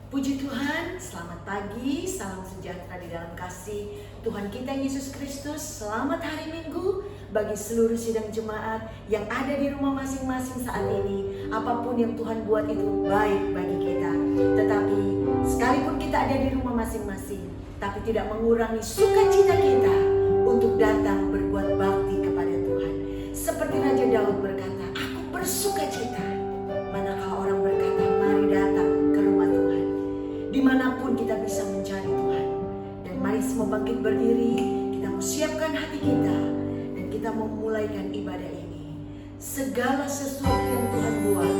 Puji Tuhan, selamat pagi, salam sejahtera di dalam kasih Tuhan kita Yesus Kristus. Selamat hari Minggu bagi seluruh sidang jemaat yang ada di rumah masing-masing saat ini. Apapun yang Tuhan buat itu baik bagi kita. Tetapi sekalipun kita ada di rumah masing-masing, tapi tidak mengurangi sukacita kita untuk datang berbuat bakti kepada Tuhan. Seperti Raja Daud berkata, aku bersukacita manakala orang berkata, mari datang ke rumah Tuhan. Dimanapun kita bisa mencari Tuhan. Dan mari semua bangkit berdiri, kita mau siapkan hati kita, dan kita mau memulaikan ibadah ini. Segala sesuatu yang Tuhan buat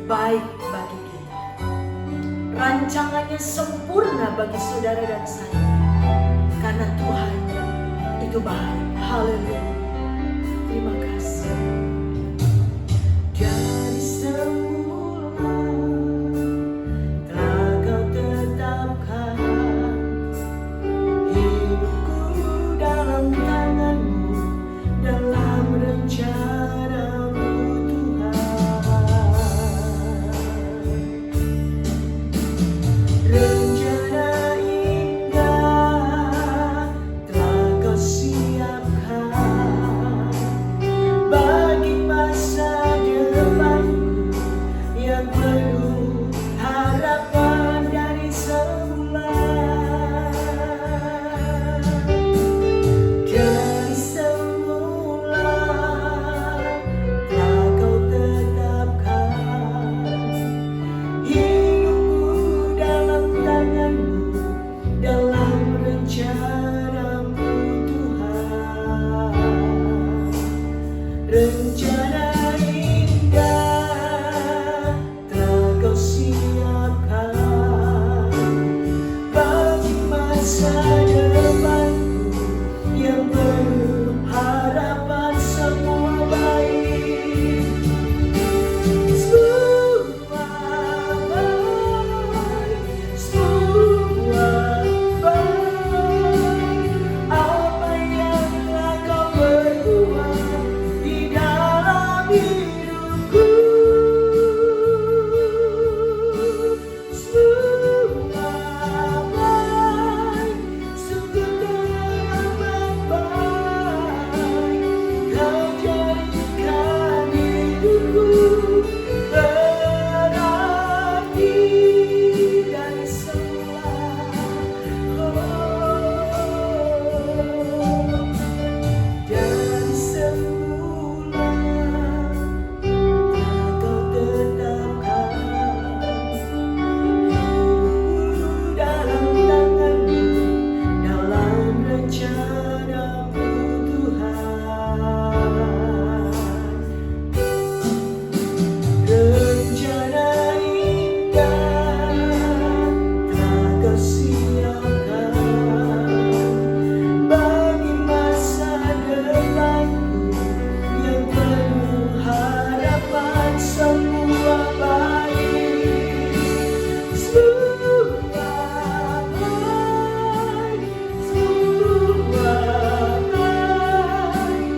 baik bagi kita. Rancangannya sempurna bagi saudara dan saya. Karena Tuhan itu baik. Haleluya. Terima kasih. Dari semula telah Kau tetapkan hidupku dalam tangan-Mu, dalam rencana-Mu Tuhan. Rencana indah telah Kau siapkan bagi masa depanku yang penuh harapan dari semula. Dari semula telah Kau tetapkan hidupku dalam tangan-Mu, dalam rencana-Mu Tuhan. Rencana indah telah Kau siapkan bagi masa depanku yang penuh harapan, semua baik. Semua baik, semua baik. Apa yang telah Kau perbuat di dalam hidupku, semua baik, sungguh teramat baik. Kau jadikan hidupku berarti dari semula. Dari semula telah Kau tetapkan hidupku dalam tangan-Mu, dalam rencana-Mu Tuhan. Rencana indah telah Kau siapkan bagi masa depanku yang penuh harapan, semua baik. Semua baik, semua baik.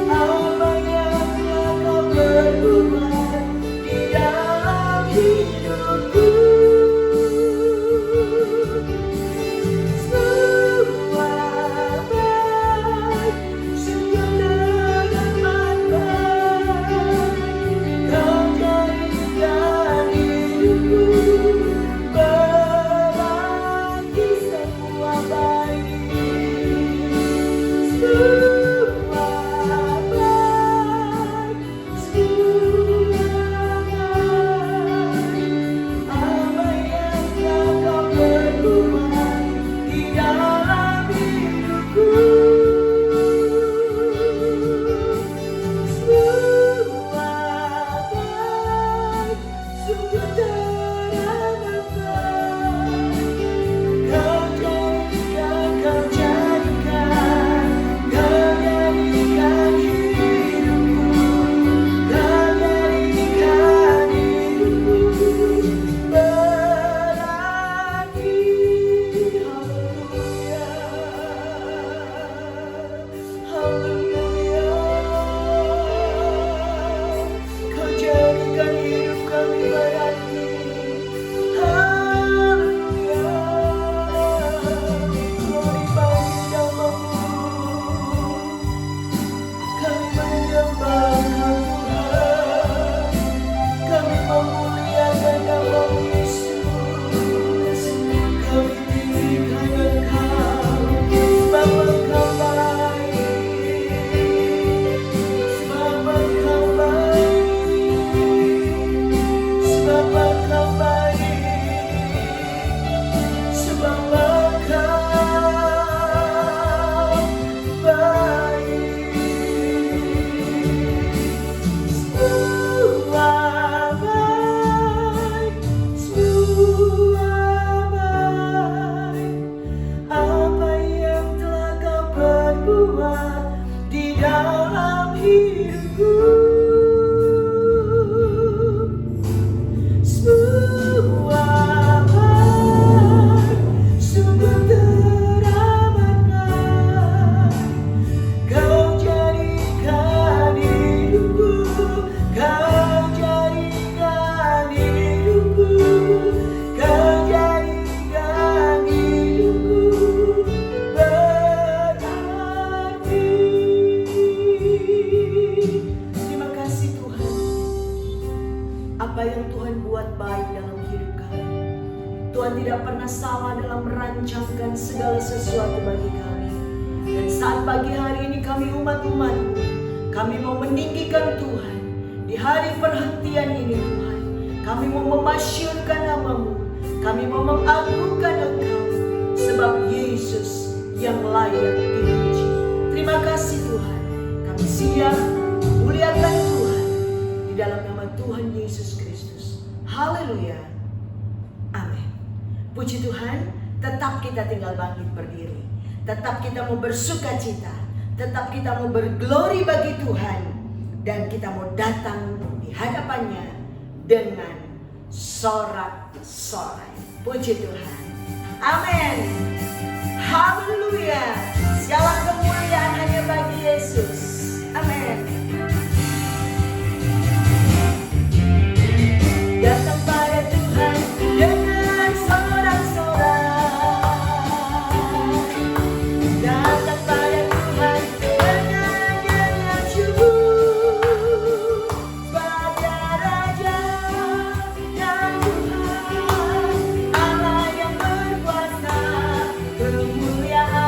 Apa yang telah Kau perbuat di dalam hidupku, semua baik, sungguh teramat baik. Kau jadikan hidupku berarti semua baik. Semua baik, semua baik. Engkau baik, sebab Engkau baik. Semua baik, semua baik. Apa yang telah Kau perbuat di dalam hidupku, semua baik, sungguh teramat baik. Kau jadikan hidupku, Kau jadikan hidupku, Kau jadikan hidupku berarti. Terima kasih Tuhan, apa yang Tuhan buat baik dalam hidup kami. Tuhan tidak pernah salah dalam merancangkan segala sesuatu bagi kami. Dan saat pagi hari ini kami umat-umat, kami mau meninggikan Tuhan. Di hari perhentian ini Tuhan, kami mau memasyurkan nama-Mu, kami mau mengagungkan Engkau, sebab Yesus yang layak dipuji. Terima kasih Tuhan, kami siap muliakan Tuhan di dalam nama Tuhan Yesus Kristus. Haleluya, amin. Puji Tuhan, tetap kita tinggal bangkit berdiri, tetap kita mau bersuka cita, tetap kita mau berglori bagi Tuhan, dan kita mau datang di hadapannya dengan sorak-sorai. Puji Tuhan, amin. Haleluya, segala kemuliaan hanya bagi Yesus. Amin. Datang pada Tuhan dengan sorak-sorai. Datang pada Tuhan dengan nyanyian syukur. Pada Raja dan Tuhan, Allah yang berkuasa, kemuliaan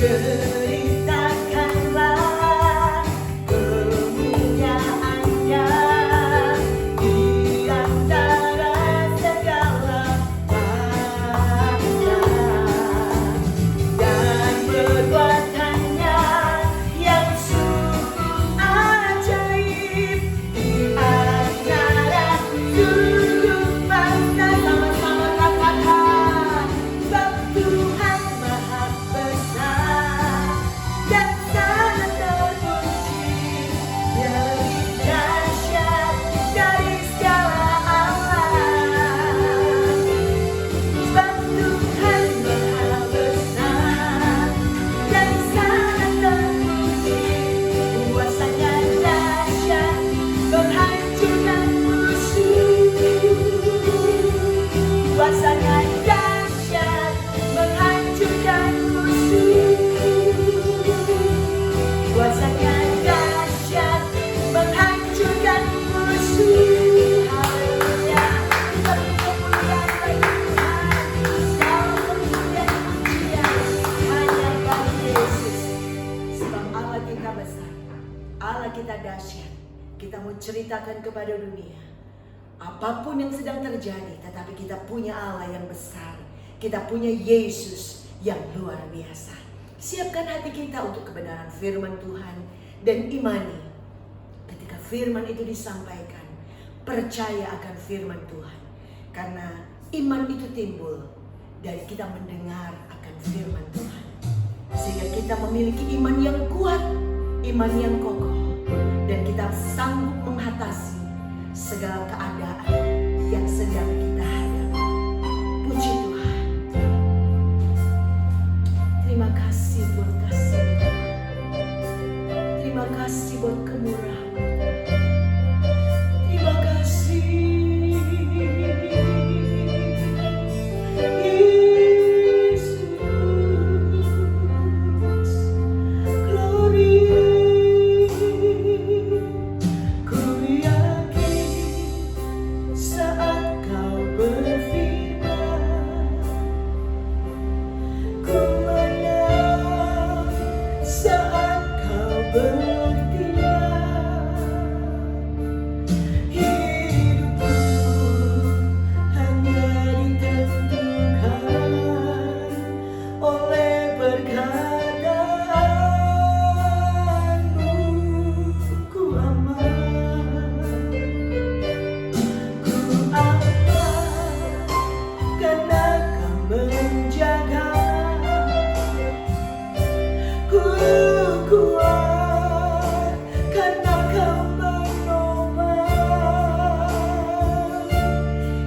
Ceritakanlah kemunyaannya di antara segala bangsa, dan perbuatannya yang sungguh ajaib di antara suku bangsa. Sama-sama katakan, sebab Tuhan Maha Besar dan sangat terpuji, lebih dahsyat dari segala alam. Sebab Tuhan Maha Besar dan sangat terpuji, kuasanya dahsyat menghancurkan musuh. Kuasanya dahsyat menghancurkan musuh. Kuasanya dahsyat menghancurkan musuh. Haleluya. Satu kemuliaan bagi Tuhan. Segala kemuliaan pujian hanya bagi Yesus. Sebab Allah kita besar, Allah kita dahsyat. Kita mau ceritakan kepada dunia apapun yang sedang terjadi, tetapi kita punya Allah yang besar. Kita punya Yesus yang luar biasa. Siapkan hati kita untuk kebenaran firman Tuhan dan imani. Ketika firman itu disampaikan, percaya akan firman Tuhan. Karena iman itu timbul dari kita mendengar akan firman Tuhan. Sehingga kita memiliki iman yang kuat, iman yang kokoh, dan kita sanggup mengatasi segala keadaan yang sedang kita hadapi. Puji Tuhan. Terima kasih buat kasih. Terima kasih buat kemurahan. Terima kasih. Yesus. Glory. Ku yakin saat kau berfirman, ku menang saat kau bertindak. Hidupku hanya ditentukan oleh perkataanmu. Ku aman, ku aman, karena kau menjaga. Ku kuat, karena kau menopang.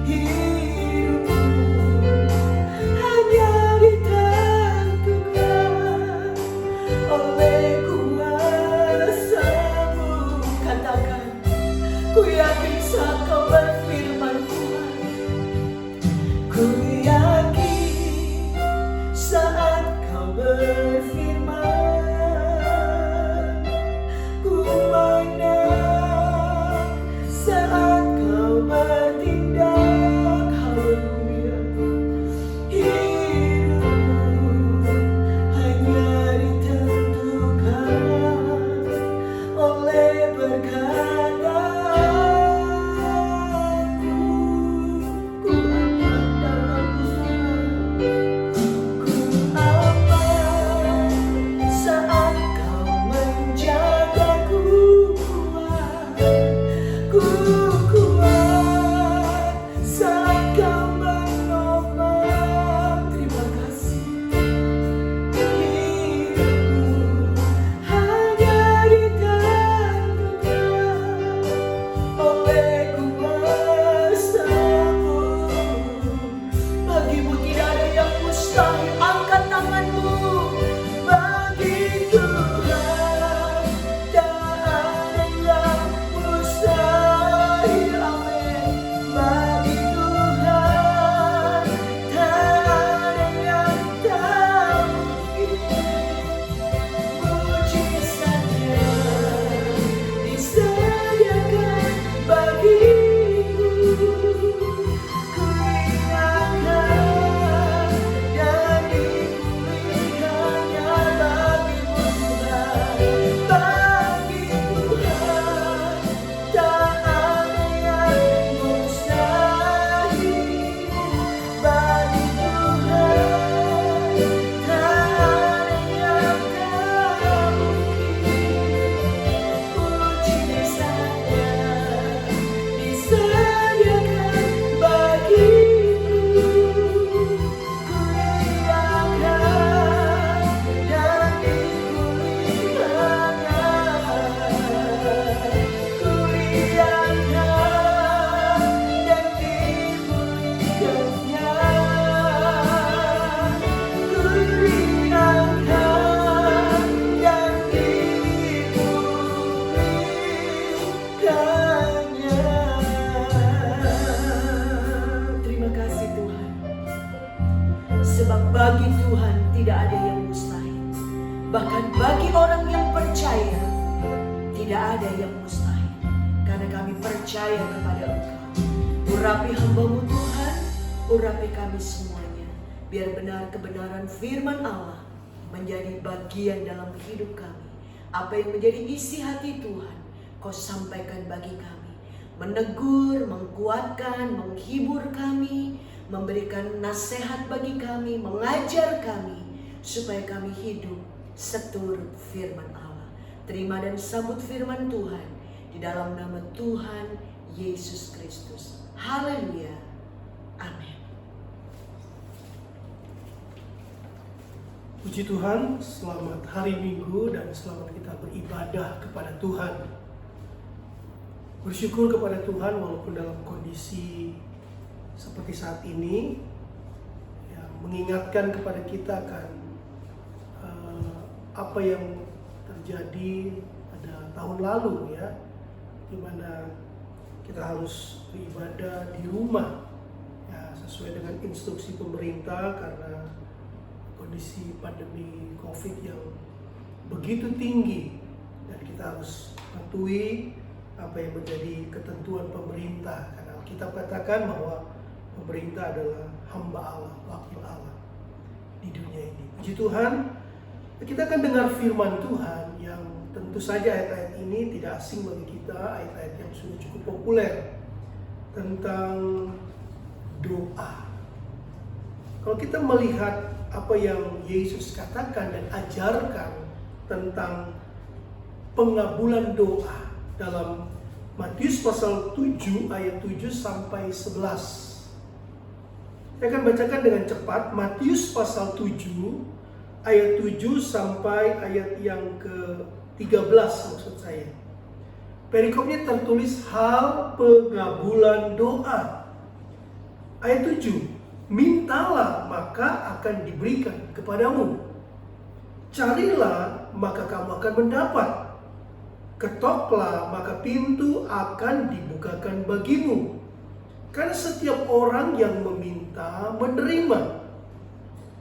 Hidupku hanya ditentukan oleh kuasa-Mu. Katakan, ku yakin saat kau berfirman Tuhan. Ku yakin saat kau berfirman. Bahkan bagi orang yang percaya, tidak ada yang mustahil. Karena kami percaya kepada Engkau. Urapi hamba-Mu Tuhan, urapi kami semuanya. Biar benar kebenaran firman Allah menjadi bagian dalam hidup kami. Apa yang menjadi isi hati Tuhan, Kau sampaikan bagi kami. Menegur, menguatkan, menghibur kami, memberikan nasihat bagi kami, mengajar kami, supaya kami hidup seturut firman Allah. Terima dan sambut firman Tuhan di dalam nama Tuhan Yesus Kristus. Haleluya. Amin. Puji Tuhan, selamat hari Minggu dan selamat kita beribadah kepada Tuhan. Bersyukur kepada Tuhan walaupun dalam kondisi seperti saat ini, ya, mengingatkan kepada kita kan apa yang terjadi pada tahun lalu, ya, di mana kita harus beribadah di rumah, ya, sesuai dengan instruksi pemerintah karena kondisi pandemi COVID yang begitu tinggi, dan kita harus patuhi apa yang menjadi ketentuan pemerintah, karena kita katakan bahwa pemerintah adalah hamba Allah, wakil Allah di dunia ini. Puji Tuhan, kita akan dengar firman Tuhan yang tentu saja ayat-ayat ini tidak asing bagi kita, ayat-ayat yang sudah cukup populer tentang doa. Kalau kita melihat apa yang Yesus katakan dan ajarkan tentang pengabulan doa dalam Matius pasal 7 ayat 7 sampai 11. Saya akan bacakan dengan cepat. Matius pasal 7 ayat 7 sampai ayat yang ke-13 maksud saya. Perikopnya tertulis hal pengabulan doa. Ayat 7. Mintalah maka akan diberikan kepadamu. Carilah maka kamu akan mendapat. Ketoklah maka pintu akan dibukakan bagimu. Karena setiap orang yang meminta menerima,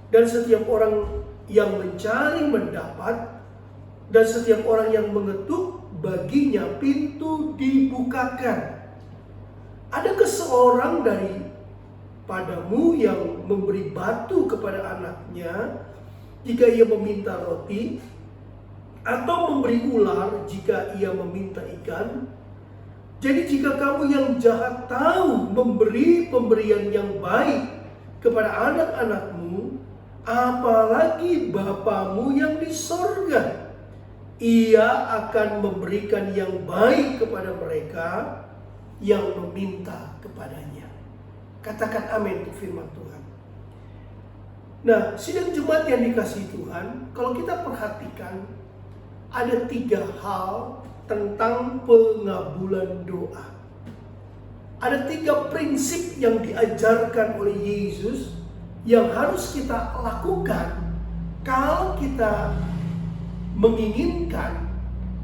dan setiap orang yang mencari mendapat, dan setiap orang yang mengetuk baginya pintu dibukakan. Adakah seorang padamu yang memberi batu kepada anaknya jika ia meminta roti, atau memberi ular jika ia meminta ikan? Jadi jika kamu yang jahat tahu memberi pemberian yang baik kepada anak-anakmu, apalagi Bapamu yang di sorga, Ia akan memberikan yang baik kepada mereka yang meminta kepadanya. Katakan amin untuk firman Tuhan. Nah, sidang jemaat yang dikasihi Tuhan, kalau kita perhatikan ada 3 hal tentang pengabulan doa. Ada 3 prinsip yang diajarkan oleh Yesus yang harus kita lakukan kalau kita menginginkan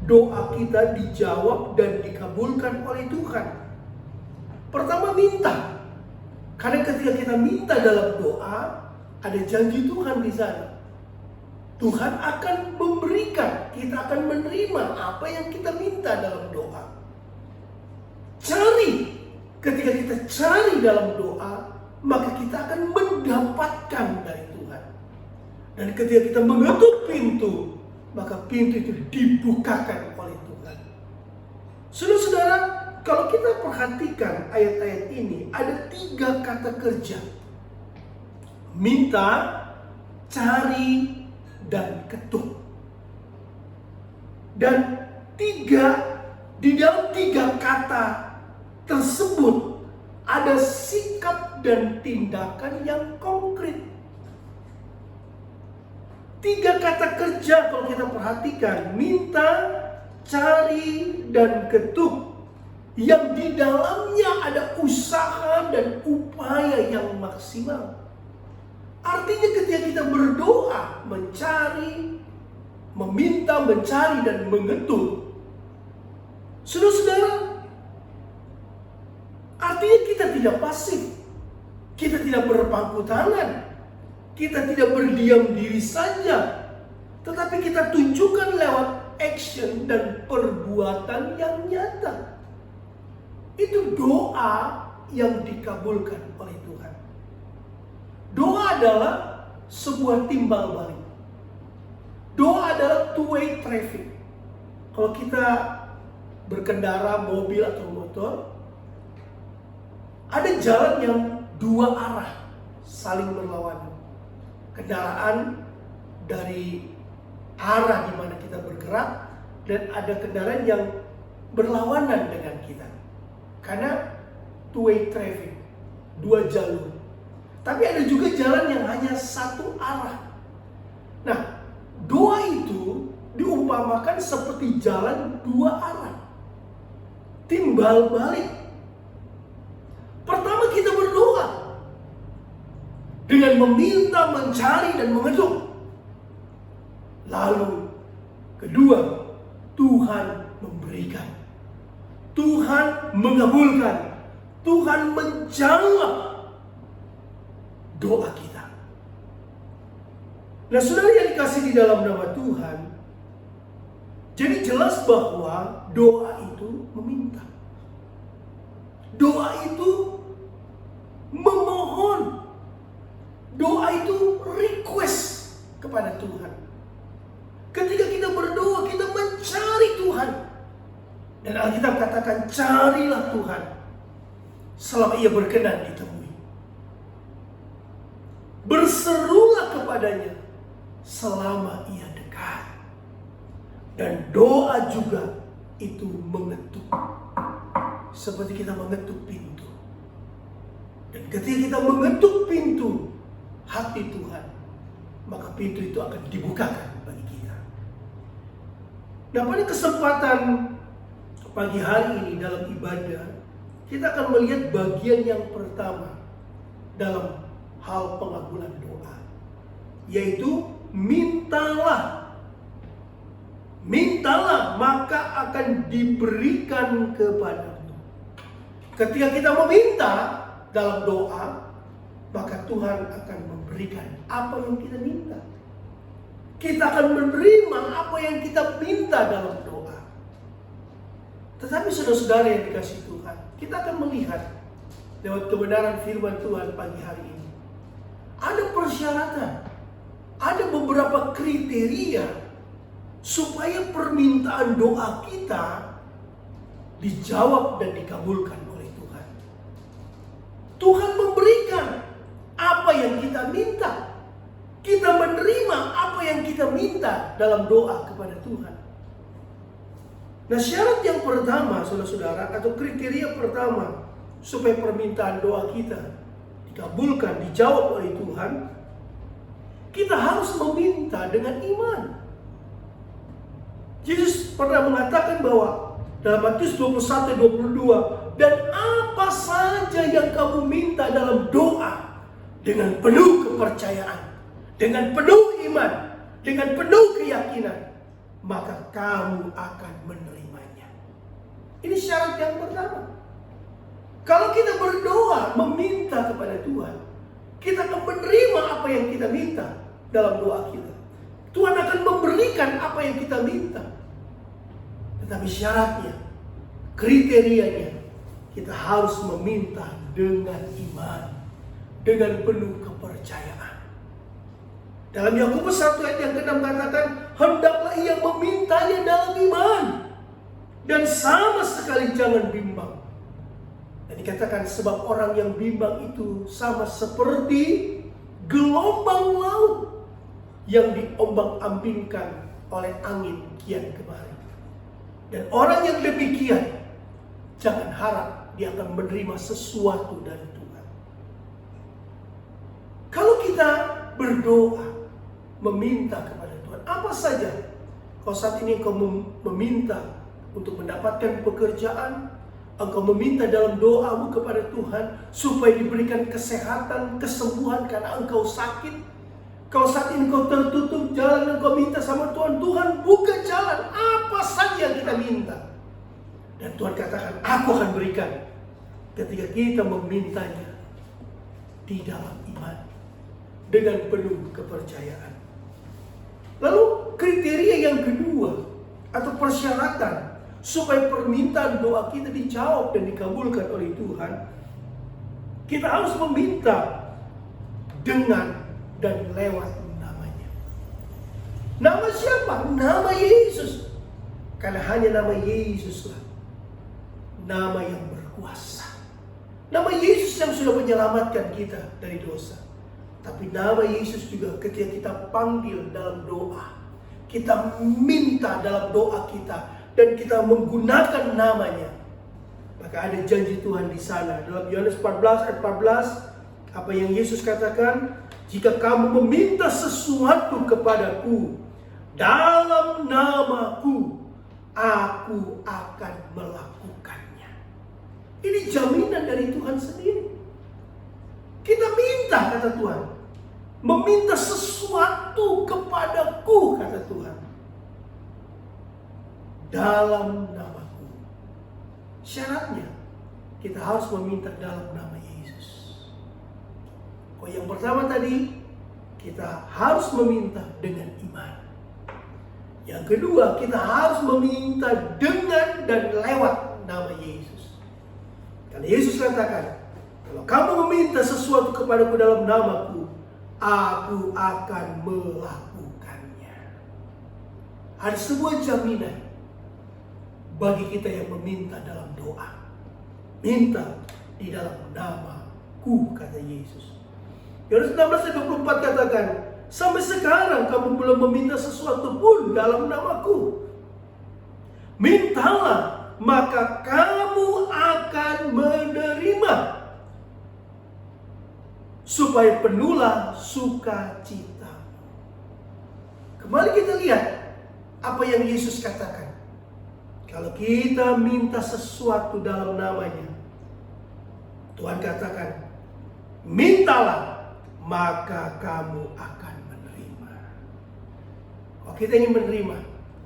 doa kita dijawab dan dikabulkan oleh Tuhan. Pertama, minta. Karena ketika kita minta dalam doa, ada janji Tuhan di sana. Tuhan akan memberikan, kita akan menerima apa yang kita minta dalam doa. Cari, ketika kita cari dalam doa, maka kita akan mendapatkan dari Tuhan. Dan ketika kita mengetuk pintu, maka pintu itu dibukakan oleh Tuhan. Saudara-saudara, kalau kita perhatikan ayat-ayat ini, ada 3 kata kerja. Minta, cari, dan ketuk. Dan di dalam 3 kata tersebut ada sikap dan tindakan yang konkret. 3 kata kerja kalau kita perhatikan, minta, cari, dan ketuk, yang di dalamnya ada usaha dan upaya yang maksimal. Artinya ketika kita berdoa, mencari, meminta, mencari, dan mengetuk, saudara-saudara, artinya kita tidak pasif, kita tidak berpangku tangan, kita tidak berdiam diri saja, tetapi kita tunjukkan lewat action dan perbuatan yang nyata. Itu doa yang dikabulkan oleh Tuhan. Doa adalah sebuah timbal balik. Doa adalah two-way traffic. Kalau kita berkendara mobil atau motor, ada jalan yang dua arah saling berlawanan. Kendaraan dari arah di mana kita bergerak, dan ada kendaraan yang berlawanan dengan kita. Karena two-way traffic, dua jalur. Tapi ada juga jalan yang hanya satu arah. Nah, doa itu diumpamakan seperti jalan dua arah. Timbal balik. Pertama kita berdoa dengan meminta, mencari, dan mengetuk. Lalu kedua, Tuhan memberikan. Tuhan mengabulkan. Tuhan menjawab doa kita. Nah, saudara yang dikasih di dalam nama Tuhan, jadi jelas bahwa doa itu meminta. Doa itu memohon. Doa itu request kepada Tuhan. Ketika kita berdoa, kita mencari Tuhan. Dan Alkitab katakan, carilah Tuhan selama ia berkenan ditemui. Berserulah kepadanya selama ia dekat. Dan doa juga itu mengetuk. Seperti kita mengetuk pintu. Dan ketika kita mengetuk pintu hati Tuhan, maka pintu itu akan dibukakan bagi kita. Nah, pada kesempatan pagi hari ini dalam ibadah, kita akan melihat bagian yang pertama dalam hal pengabulan doa, yaitu mintalah. Mintalah maka akan diberikan kepadamu. Ketika kita meminta dalam doa, maka Tuhan akan memberikan apa yang kita minta. Kita akan menerima apa yang kita minta dalam doa. Tetapi saudara-saudara yang dikasihi Tuhan, kita akan melihat lewat kebenaran firman Tuhan pagi hari ini, ada persyaratan, ada beberapa kriteria supaya permintaan doa kita dijawab dan dikabulkan oleh Tuhan. Tuhan memberikan apa yang kita minta. Kita menerima apa yang kita minta dalam doa kepada Tuhan. Nah, syarat yang pertama, saudara-saudara, atau kriteria pertama supaya permintaan doa kita dikabulkan, dijawab oleh Tuhan, kita harus meminta dengan iman. Yesus pernah mengatakan bahwa dalam Matius 21-22, dan apa saja yang kamu minta dalam doa dengan penuh kepercayaan, dengan penuh iman, dengan penuh keyakinan, maka kamu akan menerimanya. Ini syarat yang pertama. Kalau kita berdoa meminta kepada Tuhan, kita akan menerima apa yang kita minta dalam doa kita. Tuhan akan memberikan apa yang kita minta. Tetapi syaratnya, kriterianya, kita harus meminta dengan iman, dengan penuh kepercayaan. Dalam Yakobus 1 ayat yang ke-6 katakan, hendaklah ia memintanya dalam iman, dan sama sekali jangan bimbang. Dan dikatakan sebab orang yang bimbang itu sama seperti gelombang laut yang diombang-ambingkan oleh angin kian kemari. Dan orang yang demikian, jangan harap dia akan menerima sesuatu dari Tuhan. Kalau kita berdoa, meminta kepada Tuhan, apa saja. Kalau saat ini engkau meminta untuk mendapatkan pekerjaan, engkau meminta dalam doamu kepada Tuhan supaya diberikan kesehatan, kesembuhan karena engkau sakit. Kalau saat ini engkau tertutup jalan, engkau minta sama Tuhan, Tuhan buka jalan, apa saja yang kita minta. Dan Tuhan katakan, aku akan berikan. Ketika kita memintanya di dalam iman, dengan penuh kepercayaan. Lalu kriteria yang kedua atau persyaratan supaya permintaan doa kita dijawab dan dikabulkan oleh Tuhan, kita harus meminta dengan dan lewat namanya. Nama siapa? Nama Yesus. Karena hanya nama Yesuslah nama yang berkuasa. Nama Yesus yang sudah menyelamatkan kita dari dosa. Tapi nama Yesus juga ketika kita panggil dalam doa, kita minta dalam doa kita, dan kita menggunakan namanya, maka ada janji Tuhan di sana. Dalam Yohanes 14 ayat 14, apa yang Yesus katakan? Jika kamu meminta sesuatu kepadaku dalam namaku, aku akan melakukannya. Ini jaminan dari Tuhan sendiri. Kita minta, kata Tuhan. Meminta sesuatu kepadaku, kata Tuhan, dalam namaku. Syaratnya, kita harus meminta dalam nama Yesus. Yang pertama tadi, kita harus meminta dengan iman. Yang kedua, kita harus meminta dengan dan lewat nama Yesus. Karena Yesus katakan, kalau kamu meminta sesuatu kepadaku dalam namaku, aku akan melakukannya. Ada sebuah jaminan bagi kita yang meminta dalam doa. Minta di dalam namaku, kata Yesus. Yohanes 16 ayat 24 katakan, sampai sekarang kamu belum meminta sesuatu pun dalam namaku. Mintalah, maka kamu akan menerima, supaya penuhlah sukacita. Kembali kita lihat apa yang Yesus katakan. Kalau kita minta sesuatu dalam namanya, Tuhan katakan, mintalah, maka kamu akan menerima. Kalau kita ingin menerima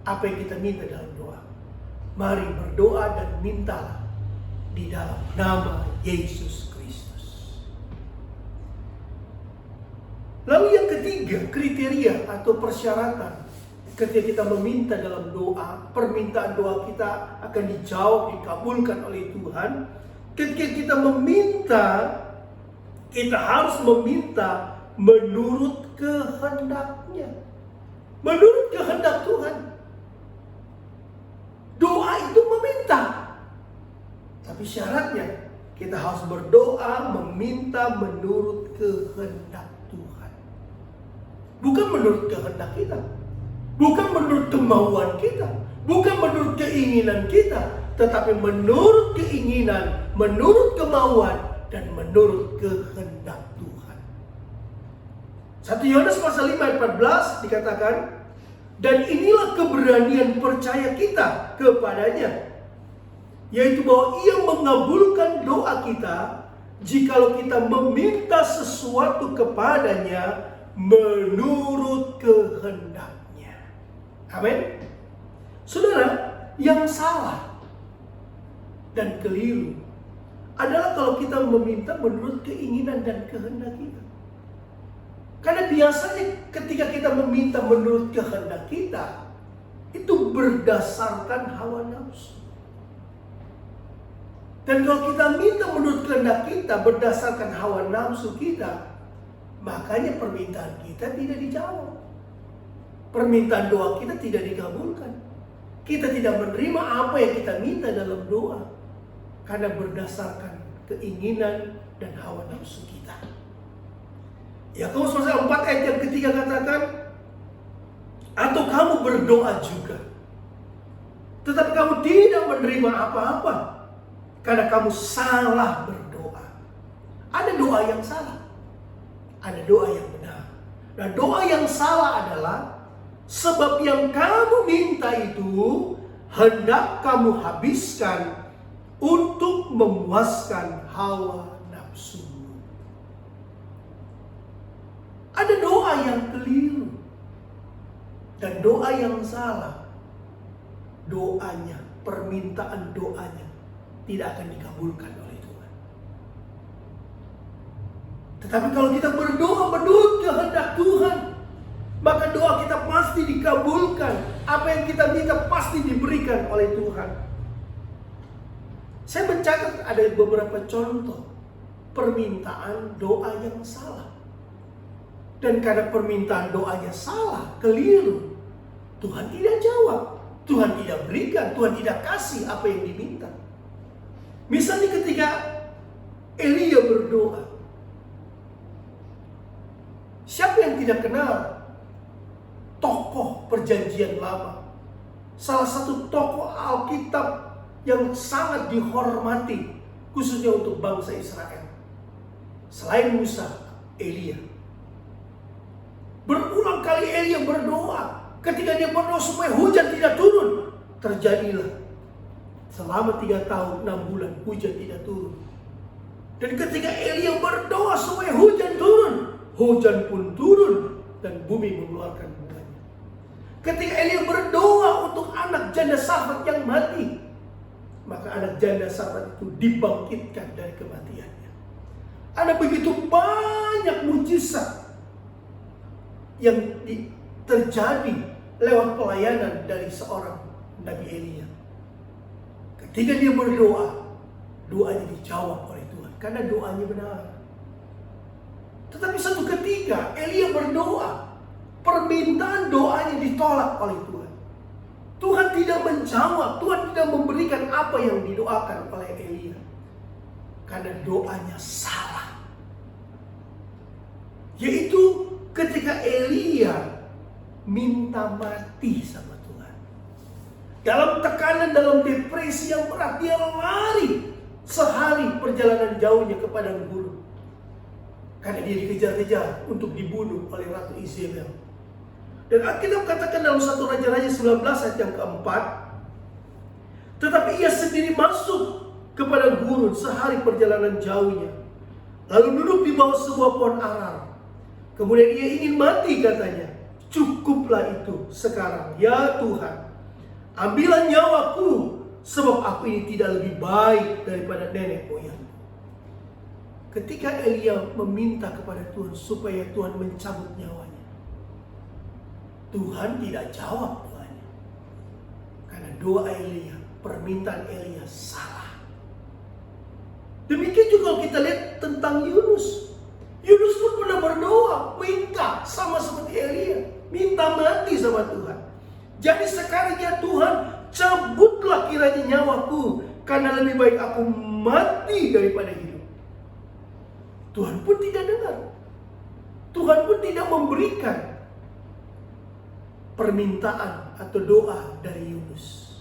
apa yang kita minta dalam doa, mari berdoa dan mintalah di dalam nama Yesus Kristus. Lalu yang ketiga, kriteria atau persyaratan ketika kita meminta dalam doa, permintaan doa kita akan dijawab, dikabulkan oleh Tuhan. Ketika kita meminta, kita harus meminta menurut kehendaknya. Menurut kehendak Tuhan. Doa itu meminta. Tapi syaratnya, kita harus berdoa meminta menurut kehendak Tuhan. Bukan menurut kehendak kita. Bukan menurut kemauan kita. Bukan menurut keinginan kita. Tetapi menurut keinginan, menurut kemauan, dan menurut kehendak Tuhan. 1 Yohanes pasal 5 ayat 14 dikatakan, dan inilah keberanian percaya kita kepadanya, yaitu bahwa ia mengabulkan doa kita jikalau kita meminta sesuatu kepadanya menurut kehendaknya. Amin. Saudara, yang salah dan keliru adalah kalau kita meminta menurut keinginan dan kehendak kita. Karena biasanya ketika kita meminta menurut kehendak kita, itu berdasarkan hawa nafsu. Dan kalau kita minta menurut kehendak kita berdasarkan hawa nafsu kita, makanya permintaan kita tidak dijawab. Permintaan doa kita tidak dikabulkan. Kita tidak menerima apa yang kita minta dalam doa. Karena berdasarkan keinginan dan hawa nafsu kita. Yakobus pasal 4 ayat yang ketiga katakan, atau kamu berdoa juga, tetapi kamu tidak menerima apa-apa, karena kamu salah berdoa. Ada doa yang salah, ada doa yang benar. Nah, doa yang salah adalah, sebab yang kamu minta itu hendak kamu habiskan untuk memuaskan hawa nafsu. Ada doa yang keliru dan doa yang salah. Doanya, permintaan doanya tidak akan dikabulkan oleh Tuhan. Tetapi kalau kita berdoa menurut kehendak Tuhan, maka doa kita pasti dikabulkan Tuhan. Apa yang kita minta pasti diberikan oleh Tuhan. Saya mencatat ada beberapa contoh permintaan doa yang salah. Dan karena permintaan doanya salah, keliru, Tuhan tidak jawab, Tuhan tidak berikan, Tuhan tidak kasih apa yang diminta. Misalnya ketika Elia berdoa, siapa yang tidak kenal tokoh perjanjian lama? Salah satu tokoh Alkitab yang sangat dihormati, khususnya untuk bangsa Israel. Selain Musa, Elia. Berulang kali Elia berdoa. Ketika dia berdoa supaya hujan tidak turun, terjadilah. Selama 3 tahun 6 bulan hujan tidak turun. Dan ketika Elia berdoa supaya hujan turun, hujan pun turun dan bumi mengeluarkan buahnya. Ketika Elia berdoa untuk anak janda Safat yang mati, maka anak janda Safat itu dibangkitkan dari kematiannya. Ada begitu banyak mujizat yang terjadi lewat pelayanan dari seorang Nabi Elia. Ketika dia berdoa, doanya dijawab oleh Tuhan karena doanya benar. Tetapi satu ketika Elia berdoa, permintaan doanya ditolak oleh Tuhan. Tuhan tidak menjawab, Tuhan tidak memberikan apa yang didoakan oleh Elia. Karena doanya salah. Yaitu ketika Elia minta mati sama Tuhan. Dalam tekanan, dalam depresi yang berat, dia lari sehari perjalanan jauhnya ke padang gurun. Karena dia dikejar-kejar untuk dibunuh oleh Ratu Izebel. Dan Alkitab katakan dalam 1 Raja-Raja 19 ayat yang keempat, tetapi ia sendiri masuk ke padang gurun sehari perjalanan jauhnya, lalu duduk di bawah sebuah pohon arar. Kemudian ia ingin mati, katanya. Cukuplah itu sekarang, ya Tuhan. Ambillah nyawaku, sebab aku ini tidak lebih baik daripada nenek moyangku. Ketika Elia meminta kepada Tuhan supaya Tuhan mencabut nyawanya, Tuhan tidak jawab doanya. Karena doa Elia, permintaan Elia salah. Demikian juga kita lihat tentang Yunus. Yunus pun pernah berdoa, minta sama seperti Elia, minta mati sama Tuhan. Jadi sekarang ya Tuhan, cabutlah kiranya nyawaku, karena lebih baik aku mati daripada hidup. Tuhan pun tidak dengar. Tuhan pun tidak memberikan permintaan atau doa dari Yunus.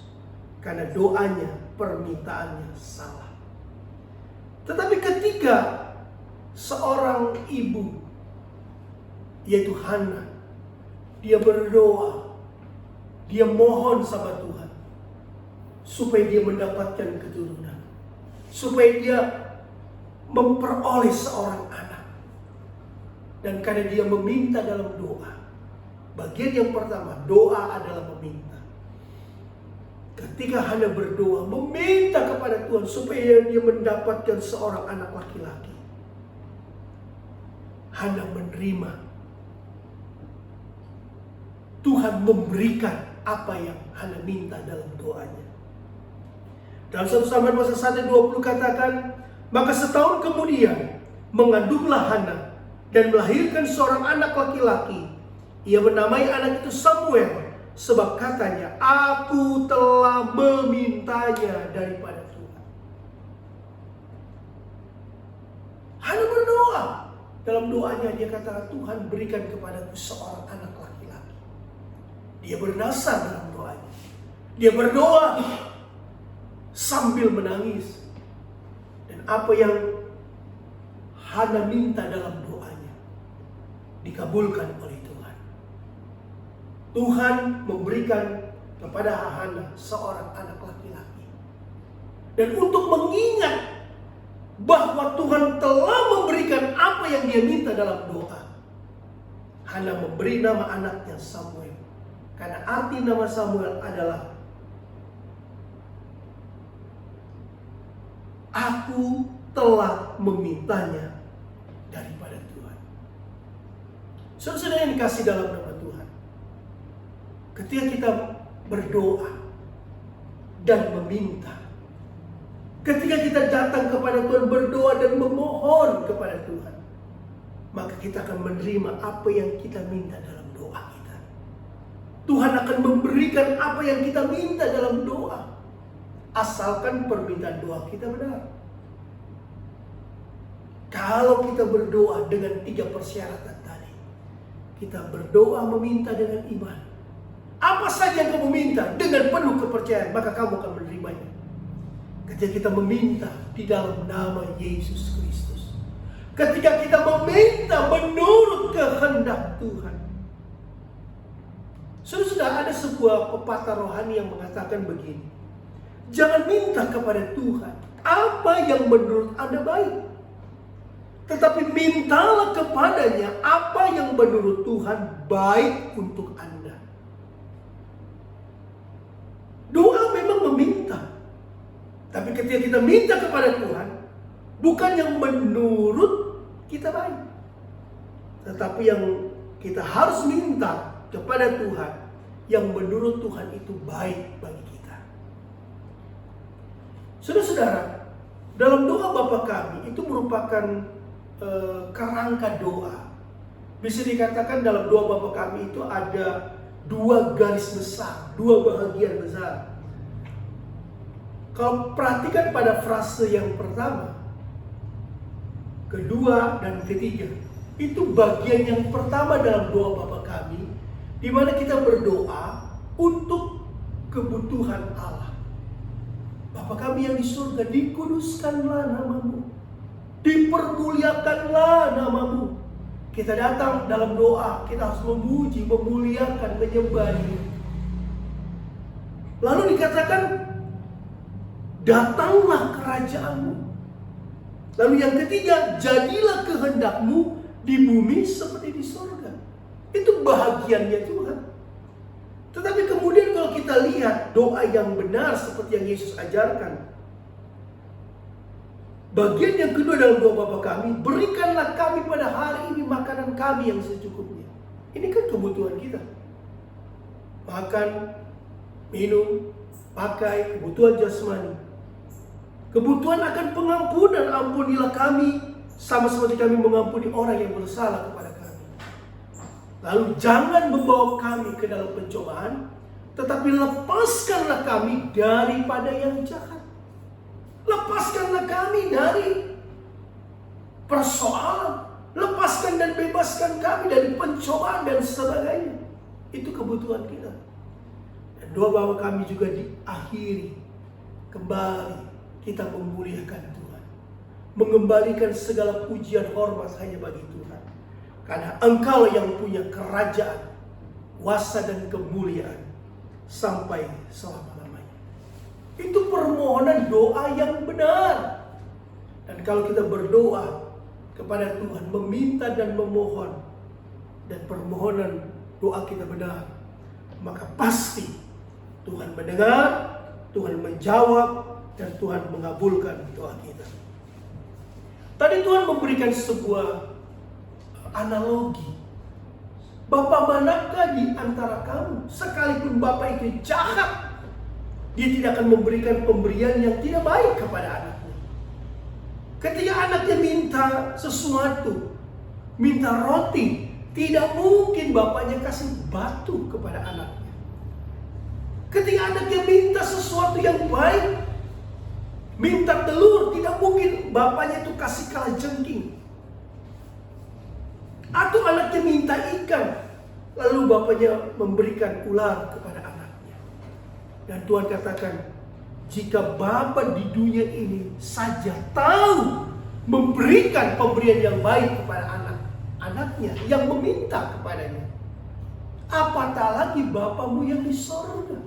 Karena doanya, permintaannya salah. Tetapi ketika seorang ibu, yaitu Hana, dia berdoa, dia mohon sama Tuhan supaya dia mendapatkan keturunan, supaya dia memperoleh seorang anak. Dan karena dia meminta dalam doa, bagian yang pertama, doa adalah meminta. Ketika Hana berdoa, meminta kepada Tuhan supaya dia mendapatkan seorang anak laki-laki, Hana menerima. Tuhan memberikan apa yang Hana minta dalam doanya. Dalam 1 Samuel pasal 1:20 katakan, maka setahun kemudian mengandunglah Hana dan melahirkan seorang anak laki-laki. Ia menamai anak itu Samuel, sebab katanya, aku telah memintanya daripada Tuhan. Hana berdoa. Dalam doanya dia katakan, Tuhan berikan kepadaku seorang anak laki-laki. Dia berdasar dalam doanya. Dia berdoa sambil menangis. Dan apa yang Hana minta dalam doanya dikabulkan oleh Tuhan. Tuhan memberikan kepada Hana seorang anak laki-laki. Dan untuk mengingat bahwa Tuhan telah memberikan apa yang dia minta dalam doa, Hana memberi nama anaknya Samuel. Karena arti nama Samuel adalah aku telah memintanya daripada Tuhan. Saudara yang dikasih dalam nama Tuhan, ketika kita berdoa dan meminta, ketika kita datang kepada Tuhan, berdoa dan memohon kepada Tuhan, maka kita akan menerima apa yang kita minta dalam doa kita. Tuhan akan memberikan apa yang kita minta dalam doa, asalkan permintaan doa kita benar. Kalau kita berdoa dengan 3 persyaratan tadi, kita berdoa meminta dengan iman. Apa saja yang kamu minta dengan penuh kepercayaan, maka kamu akan menerimanya. Ketika kita meminta di dalam nama Yesus Kristus, ketika kita meminta menurut kehendak Tuhan. Sudah ada sebuah pepatah rohani yang mengatakan begini: jangan minta kepada Tuhan apa yang menurut Anda baik, tetapi mintalah kepadanya apa yang menurut Tuhan baik untuk Anda. Doa memang meminta, tapi ketika kita minta kepada Tuhan, bukan yang menurut kita baik, tetapi yang kita harus minta kepada Tuhan yang menurut Tuhan itu baik bagi kita. Saudara-saudara, dalam doa Bapa Kami itu merupakan kerangka doa. Bisa dikatakan dalam doa Bapa Kami itu ada 2 garis besar, 2 bahagian besar. Kalau perhatikan pada frase yang pertama, kedua, dan ketiga, itu bagian yang pertama dalam doa Bapa Kami, di mana kita berdoa untuk kebutuhan Allah. Bapa Kami yang di surga, dikuduskanlah namamu, dipermuliakanlah namamu. Kita datang dalam doa, kita harus memuji, memuliakan, menyembah Dia. Lalu dikatakan, datanglah kerajaanmu. Lalu yang ketiga, jadilah kehendakmu di bumi seperti di surga. Itu bahagiannya Tuhan. Tetapi kemudian kalau kita lihat doa yang benar seperti yang Yesus ajarkan, bagian yang kedua dalam doa Bapa Kami, berikanlah kami pada hari ini makanan kami yang secukupnya. Ini kan kebutuhan kita. Makan, minum, pakai, kebutuhan jasmani. Kebutuhan akan pengampunan, ampunilah kami sama seperti kami mengampuni orang yang bersalah kepada kami. Lalu jangan membawa kami ke dalam pencobaan, tetapi lepaskanlah kami daripada yang jahat. Lepaskanlah kami dari persoalan. Lepaskan dan bebaskan kami dari pencobaan dan sebagainya. Itu kebutuhan kita. Dan doa Bapa Kami juga diakhiri. Kembali kita memuliakan Tuhan. Mengembalikan segala pujian hormat hanya bagi Tuhan. Karena Engkau yang punya kerajaan, kuasa dan kemuliaan sampai selama-lamanya. Itu permohonan doa yang benar. Dan kalau kita berdoa kepada Tuhan, meminta dan memohon, dan permohonan doa kita benar, maka pasti Tuhan mendengar, Tuhan menjawab, dan Tuhan mengabulkan doa kita. Tadi Tuhan memberikan sebuah analogi. Bapa manakah di antara kamu, sekalipun bapa itu jahat, dia tidak akan memberikan pemberian yang tidak baik kepada anaknya. Ketika anaknya minta sesuatu, minta roti, tidak mungkin bapaknya kasih batu kepada anaknya. Ketika anaknya minta sesuatu yang baik, minta telur, tidak mungkin bapaknya itu kasih kalajengking. Atau anaknya minta ikan, lalu bapaknya memberikan ular kepada anaknya. Dan Tuhan katakan, jika Bapa di dunia ini saja tahu memberikan pemberian yang baik kepada anaknya yang meminta kepadanya, apatah lagi Bapamu yang di sorga.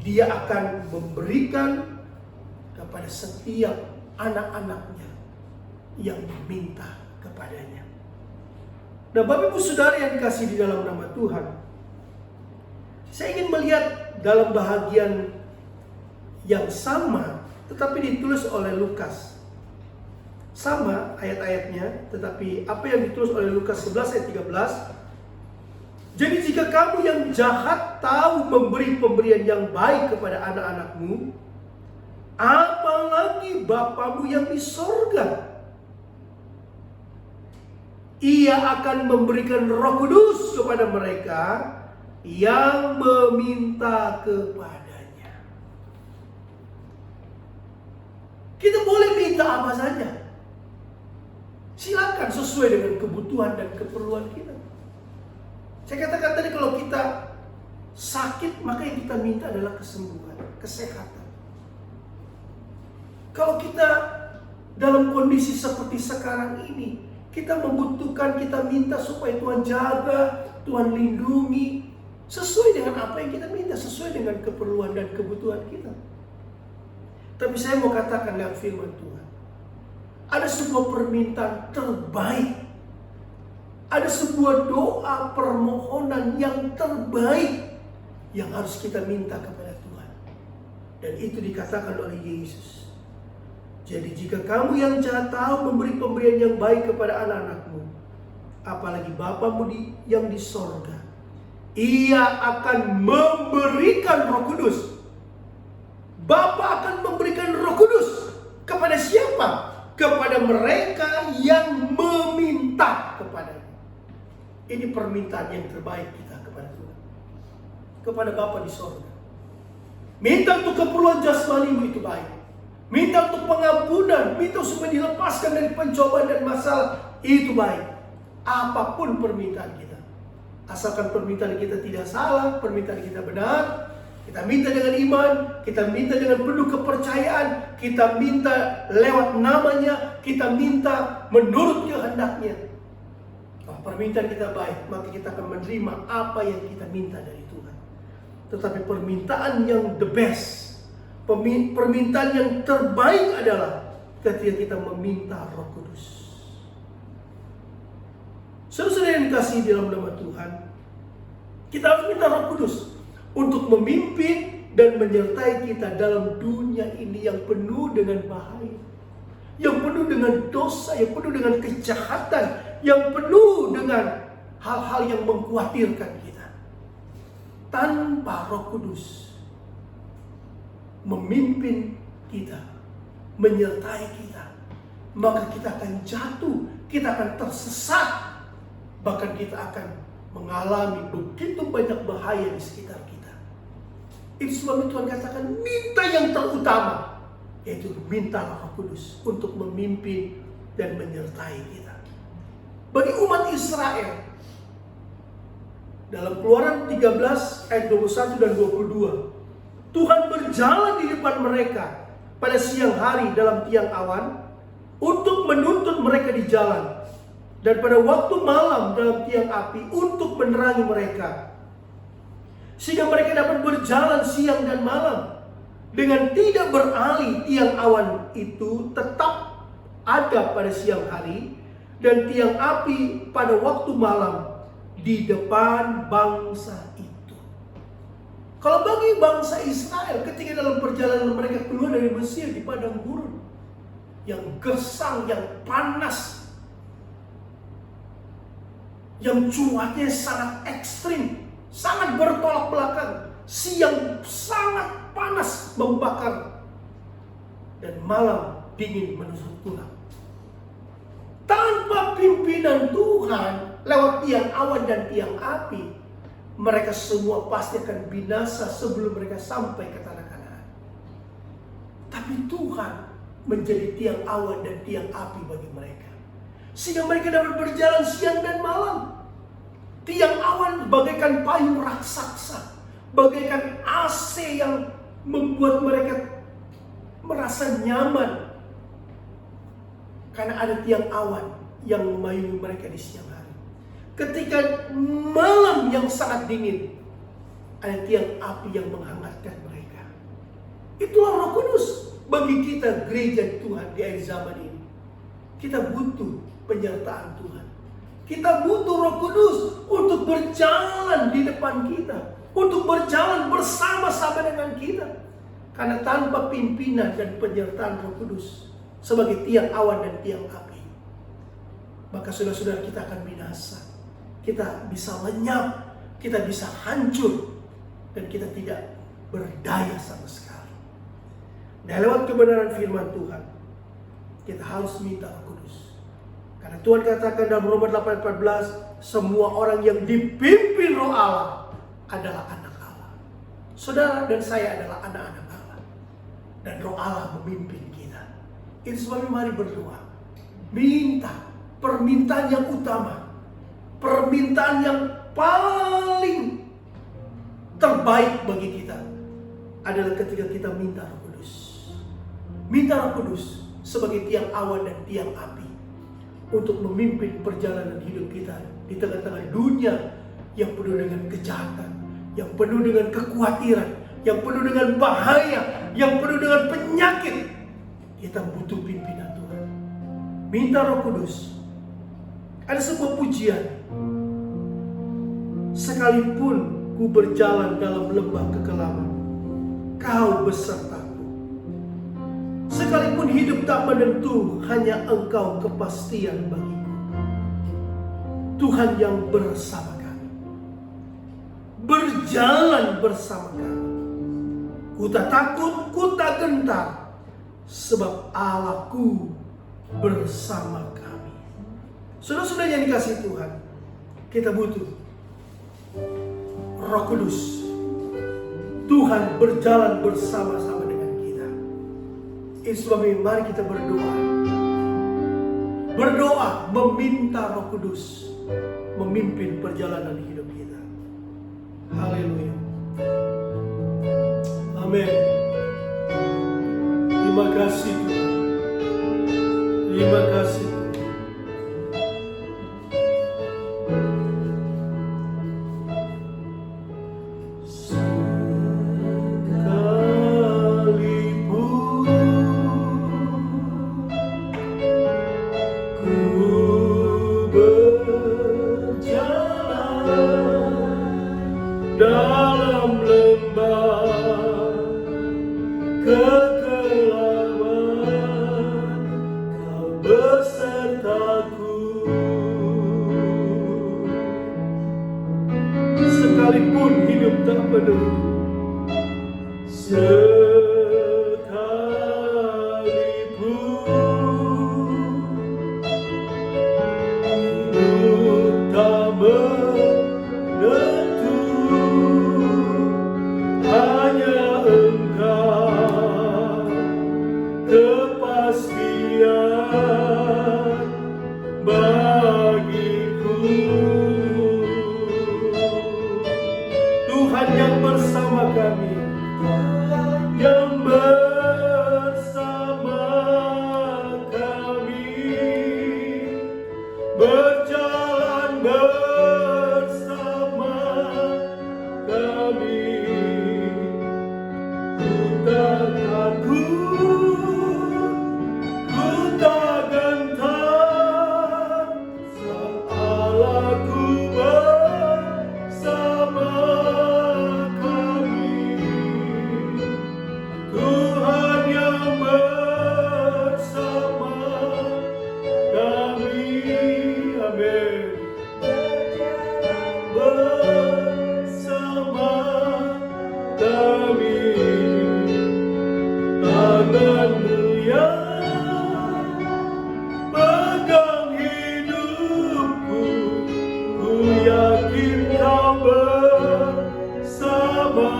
Dia akan memberikan kepada setiap anak-anaknya yang meminta kepadanya. Nah, Bapak Ibu Saudara yang dikasihi di dalam nama Tuhan, saya ingin melihat dalam bahagian yang sama, tetapi ditulis oleh Lukas. Sama ayat-ayatnya, tetapi apa yang ditulis oleh Lukas 11 ayat 13, Jadi jika kamu yang jahat tahu memberi pemberian yang baik kepada anak-anakmu, apalagi Bapamu yang di sorga. Ia akan memberikan Roh Kudus kepada mereka yang meminta kepadanya. Kita boleh minta apa saja. Silakan sesuai dengan kebutuhan dan keperluan kita. Saya katakan tadi, kalau kita sakit, maka yang kita minta adalah kesembuhan, kesehatan. Kalau kita dalam kondisi seperti sekarang ini, kita membutuhkan, kita minta supaya Tuhan jaga, Tuhan lindungi, sesuai dengan apa yang kita minta, sesuai dengan keperluan dan kebutuhan kita. Tapi saya mau katakan dalam firman Tuhan, ada sebuah permintaan terbaik. Ada sebuah doa permohonan yang terbaik yang harus kita minta kepada Tuhan. Dan itu dikatakan oleh Yesus. Jadi jika kamu yang jahat tahu memberi pemberian yang baik kepada anak-anakmu, apalagi Bapamu yang di sorga, Ia akan memberikan Roh Kudus. Bapa akan memberikan Roh Kudus kepada siapa? Kepada mereka yang meminta kepadanya. Ini permintaan yang terbaik kita kepada Tuhan, kepada Bapa di sorga. Minta untuk keperluan jasmanimu itu baik. Minta untuk pengampunan, minta supaya dilepaskan dari pencobaan dan masalah, itu baik. Apapun permintaan kita, asalkan permintaan kita tidak salah, permintaan kita benar, kita minta dengan iman, kita minta dengan penuh kepercayaan, kita minta lewat namanya, kita minta menurut kehendaknya. Kalau permintaan kita baik, maka kita akan menerima apa yang kita minta dari Tuhan. Tetapi permintaan yang the best, permintaan yang terbaik adalah ketika kita meminta Roh Kudus. Saudara yang dikasihi dalam nama Tuhan, kita harus minta Roh Kudus untuk memimpin dan menyertai kita dalam dunia ini yang penuh dengan bahaya, yang penuh dengan dosa, yang penuh dengan kejahatan, yang penuh dengan hal-hal yang mengkhawatirkan kita. Tanpa Roh Kudus memimpin kita, menyertai kita, maka kita akan jatuh, kita akan tersesat, bahkan kita akan mengalami begitu banyak bahaya di sekitar kita. Itu sebab Tuhan katakan, minta yang terutama, yaitu minta Roh Kudus untuk memimpin dan menyertai kita. Bagi umat Israel, dalam Keluaran 13 ayat 21 dan 22, Tuhan berjalan di depan mereka pada siang hari dalam tiang awan untuk menuntun mereka di jalan, dan pada waktu malam dalam tiang api untuk menerangi mereka, sehingga mereka dapat berjalan siang dan malam. Dengan tidak beralih, tiang awan itu tetap ada pada siang hari, dan tiang api pada waktu malam di depan bangsa itu. Kalau bagi bangsa Israel, ketika dalam perjalanan mereka keluar dari Mesir di padang gurun yang gersang, yang panas, yang cuacanya sangat ekstrim, sangat bertolak belakang, siang sangat panas membakar, dan malam dingin menusuk tulang. Tanpa pimpinan Tuhan lewat tiang awan dan tiang api, mereka semua pasti akan binasa sebelum mereka sampai ke tanah Kanaan. Tapi Tuhan menjadi tiang awan dan tiang api bagi mereka, sehingga mereka dapat berjalan siang dan malam. Tiang awan bagaikan payung raksasa, bagaikan AC yang membuat mereka merasa nyaman, karena ada tiang awan yang memayungi mereka di siang hari. Ketika malam yang sangat dingin, ada tiang api yang menghangatkan mereka. Itulah Roh Kudus bagi kita, gereja Tuhan di akhir zaman ini. Kita butuh penyertaan Tuhan. Kita butuh Roh Kudus untuk berjalan di depan kita, untuk berjalan bersama-sama dengan kita. Karena tanpa pimpinan dan penyertaan Roh Kudus sebagai tiang awan dan tiang api, maka saudara-saudara kita akan binasa. Kita bisa lenyap, kita bisa hancur dan kita tidak berdaya sama sekali. Dan lewat kebenaran firman Tuhan, kita harus minta Roh Kudus. Karena Tuhan katakan dalam Roma 8:14, semua orang yang dipimpin Roh Allah adalah anak Allah. Saudara dan saya adalah anak-anak Allah. Dan Roh Allah memimpin kita. Itu sebabnya mari berdoa. Minta permintaan yang utama. Permintaan yang paling terbaik bagi kita adalah ketika kita minta Roh Kudus. Minta Roh Kudus sebagai tiang awan dan tiang api untuk memimpin perjalanan hidup kita di tengah-tengah dunia yang penuh dengan kejahatan, yang penuh dengan kekhawatiran, yang penuh dengan bahaya, yang penuh dengan penyakit. Kita butuh pimpinan Tuhan. Minta Roh Kudus. Ada sebuah pujian. Sekalipun ku berjalan dalam lembah kekelaman, Kau besertaku. Sekalipun hidup tak menentu, hanya Engkau kepastian bagiku. Tuhan yang bersama kami, berjalan bersama kami. Ku tak takut, ku tak gentar, sebab Allahku bersama kami. Saudara-saudara yang dikasihi Tuhan, kita butuh Roh Kudus. Tuhan berjalan bersama-sama dengan kita. Itu sebabnya mari kita berdoa. Berdoa meminta Roh Kudus memimpin perjalanan hidup kita. Haleluya. Amin. Terima kasih Tuhan. Terima kasih. Dalam lembah kekelaman, Kau besertaku. Sekalipun hidup tak menentu, sekalipun hidup tak menentu, hanya Engkau kepastian bagiku. Tuhan yang bersama kami, yang bersama kami, berjalan bersama kami. Ku tak takut, ku tak gentar, Allahku bersama kami. Tuhan yang bersama kami. Amin. Bersama kami. Tangan-Mu yang pegang hidupku, ku yakin Kau bersama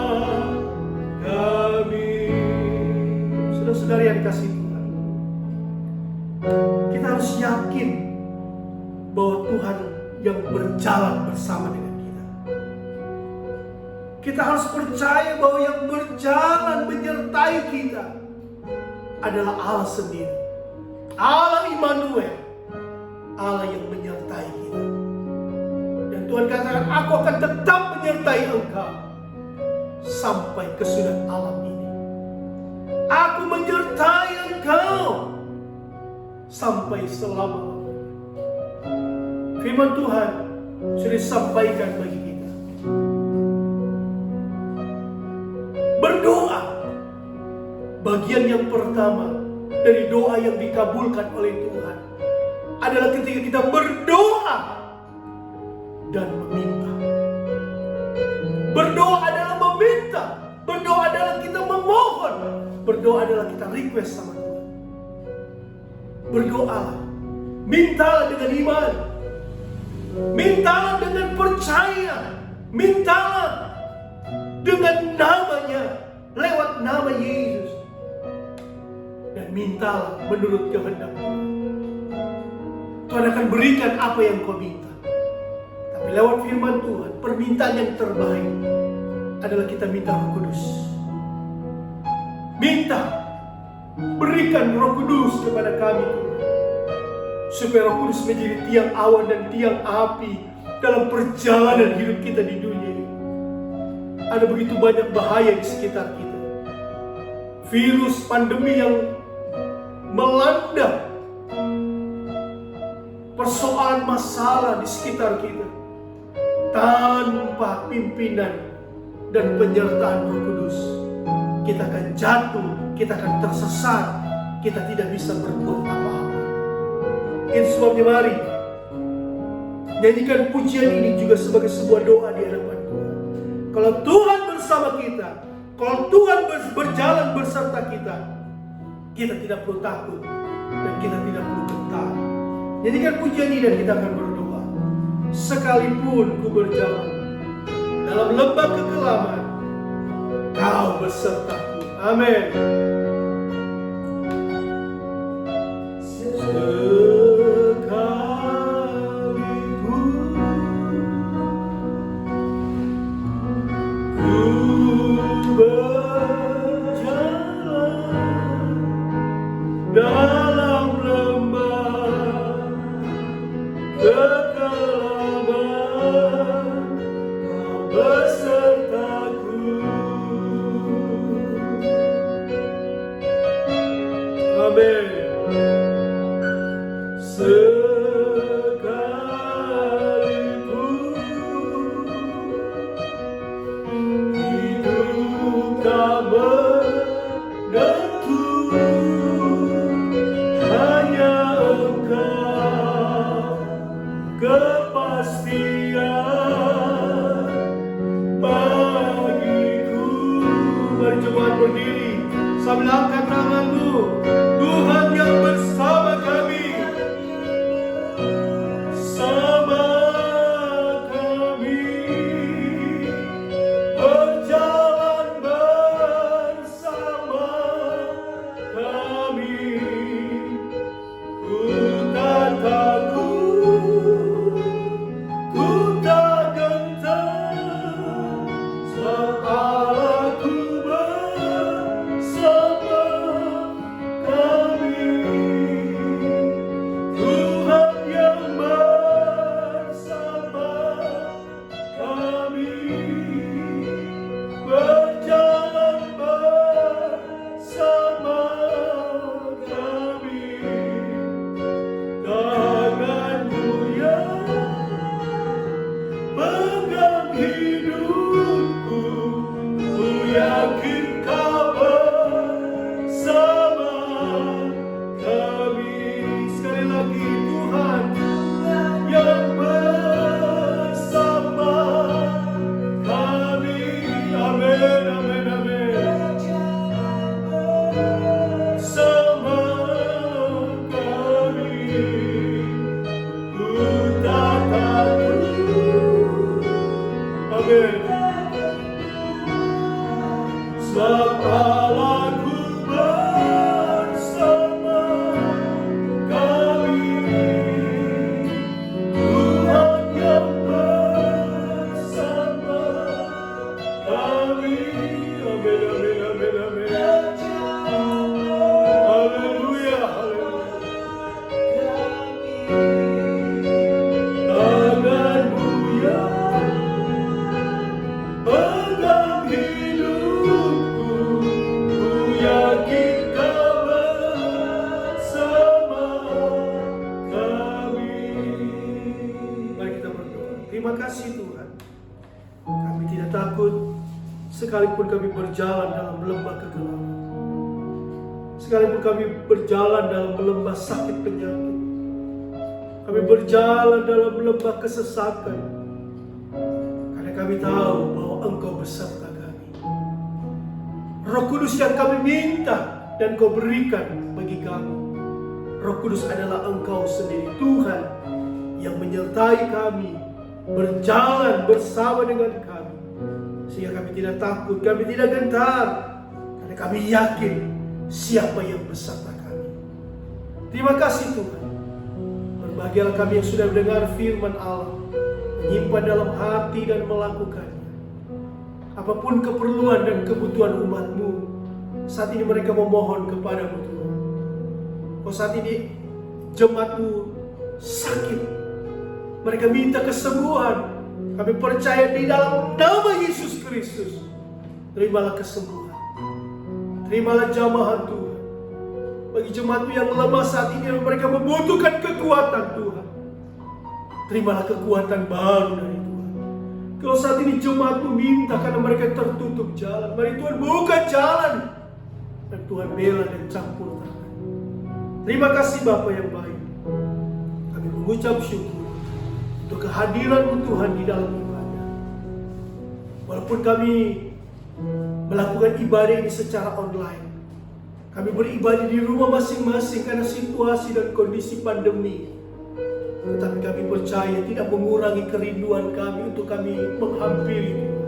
kami. Saudara-saudara yang dikasihi Tuhan, kita harus yakin bahwa Tuhan yang berjalan bersama dengan kita. Kita harus percaya bahwa yang berjalan menyertai kita adalah Allah sendiri, Allah Immanuel, Allah yang menyertai kita. Dan Tuhan katakan, aku akan tetap menyertai engkau sampai kesudahan alam ini. Aku menyertai engkau sampai selama-lamanya. Firman Tuhan sudah disampaikan bagi kita. Berdoa, bagian yang pertama dari doa yang dikabulkan oleh Tuhan adalah ketika kita berdoa dan meminta. Berdoa adalah meminta. Berdoa adalah kita memohon. Berdoa adalah kita request sama Tuhan. Berdoalah. Mintalah dengan iman. Mintalah dengan percaya. Mintalah dengan namanya. Lewat nama Yesus. Dan mintalah menurut kehendak Tuhan. Tuhan akan berikan apa yang kau minta. Tapi lewat firman Tuhan, permintaan yang terbaik adalah kita minta Roh Kudus. Minta, berikan Roh Kudus kepada kami Tuhan. Supaya Roh Kudus menjadi tiang awan dan tiang api dalam perjalanan hidup kita di dunia ini. Ada begitu banyak bahaya di sekitar kita. Virus pandemi yang melanda, persoalan masalah di sekitar kita. Tanpa pimpinan dan penyertaan Roh Kudus, kita akan jatuh, kita akan tersesat, kita tidak bisa berbuat apa-apa. Itu sebabnya mari nyanyikan pujian ini juga sebagai sebuah doa di hadapan Tuhan. Kalau Tuhan bersama kita, kalau Tuhan berjalan berserta kita, kita tidak perlu takut dan kita tidak perlu gentar. Nyanyikan pujian ini dan kita akan berdoa. Sekalipun ku berjalan dalam lembah kegelapan, Kau besertaku. Amin. Dalam lembah kegelapan, Kau besertaku. Amin. Sekalipun hidup tak menentu, hanya Engkau kepastian bagiku. Mari jemaat berdiri sambil angkat tanganmu. Tuhan yang bersama kami, sama kami, berjalan bersama kami. Ku tak takut, ku tak gentar, sebab Allahku bersama kami. Tuhan yang bersama kami, berjalan bersama kami. Tanganmu yang pegang hidupku, ku yakin Kau bersama kami. Sekali lagi, Tuhan yang bersama kami. Amin, amin, amin. Sama kami, ku tak takut. Amin. Sebab Allahku bersama kami. Tuhan yang bersama kami. Amin, amin, amin, amin. Haleluya, haleluya. Tanganmu yang pegang hidupku, ku yakin Kau bersama kami. Mari kita berdoa. Terima kasih Tuhan. Kami tidak takut sekalipun kami berjalan dalam lembah kegelapan. Sekalipun kami berjalan dalam lembah sakit penyakit. Kami berjalan dalam lembah kesesakan. Karena kami tahu bahwa Engkau beserta kami. Roh Kudus yang kami minta dan Kau berikan bagi kami. Roh Kudus adalah Engkau sendiri, Tuhan, yang menyertai kami, berjalan bersama dengan kami. Sehingga kami tidak takut, kami tidak gentar, karena kami yakin siapa yang beserta kami. Terima kasih Tuhan. Berbahagialah kami yang sudah mendengar firman Allah, menyimpan dalam hati dan melakukannya. Apapun keperluan dan kebutuhan umat-Mu, saat ini mereka memohon kepadamu Tuhan. Oh, saat ini jemaat-Mu sakit, mereka minta kesembuhan. Kami percaya di dalam nama Yesus Kristus, terimalah kesembuhan, terimalah jamahan Tuhan. Bagi jemaat-Mu yang lemah saat ini, mereka membutuhkan kekuatan Tuhan, terimalah kekuatan baru dari Tuhan. Kalau saat ini jemaat-Mu minta karena mereka tertutup jalan, mari Tuhan buka jalan, dan Tuhan bela dan campur tangan. Terima kasih Bapa yang baik. Kami mengucap syukur untuk kehadiran-Mu Tuhan di dalam ibadah. Walaupun kami melakukan ibadah ini secara online, kami beribadah di rumah masing-masing karena situasi dan kondisi pandemi. Tetapi kami percaya tidak mengurangi kerinduan kami untuk kami menghampiri Tuhan,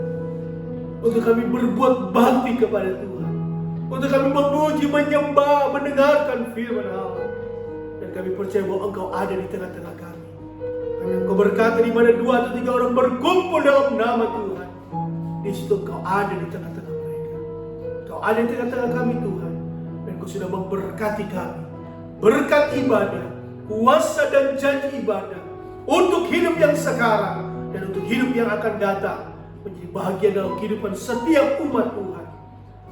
untuk kami berbuat bakti kepada Tuhan, untuk kami memuji, menyembah, mendengarkan firman Allah. Dan kami percaya bahwa Engkau ada di tengah-tengah kami. Karena Engkau berkata di mana 2 atau 3 orang berkumpul dalam nama Tuhan, di situ Engkau ada di tengah-tengah mereka. Engkau ada di tengah-tengah kami Tuhan, dan Engkau sudah memberkati kami. Berkat ibadah, kuasa dan janji ibadah untuk hidup yang sekarang dan untuk hidup yang akan datang, menjadi bahagia dalam kehidupan setiap umat Tuhan.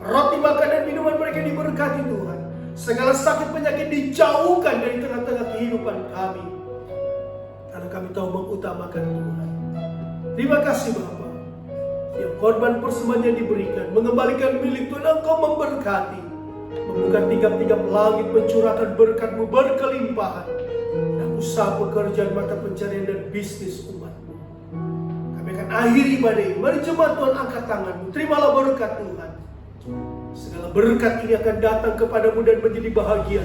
Roti makan dan minuman mereka diberkati Tuhan. Segala sakit penyakit dijauhkan dari tengah-tengah kehidupan kami, karena kami tahu mengutamakan Tuhan. Terima kasih Bapa. Yang korban persembahan yang diberikan, mengembalikan milik Tuhan, Engkau memberkati, membuka tingkap-tingkap langit, mencurahkan berkat-Mu berkelimpahan, dan usaha pekerjaan, mata pencarian dan bisnis umat-Mu. Kami akan akhiri ibadah ini. Mari jemaat Tuhan angkat tangan-Mu, terimalah berkat Tuhan. Segala berkat ini akan datang kepadamu dan menjadi bahagia.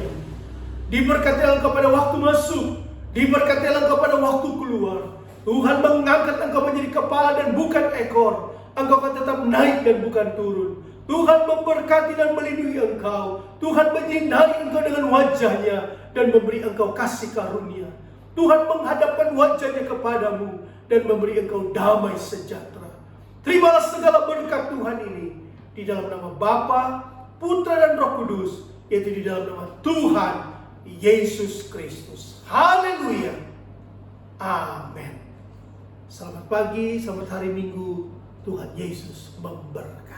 Diberkatilah engkau pada waktu masuk, diberkatilah engkau pada waktu keluar. Tuhan mengangkat engkau menjadi kepala dan bukan ekor. Engkau akan tetap naik dan bukan turun. Tuhan memberkati dan melindungi engkau. Tuhan menyinari engkau dengan wajahnya dan memberi engkau kasih karunia. Tuhan menghadapkan wajahnya kepadamu dan memberi engkau damai sejahtera. Terimalah segala berkat Tuhan ini di dalam nama Bapa, Putra dan Roh Kudus, yaitu di dalam nama Tuhan Yesus Kristus. Haleluya. Amin. Selamat pagi, selamat hari Minggu. Tuhan Yesus memberkati.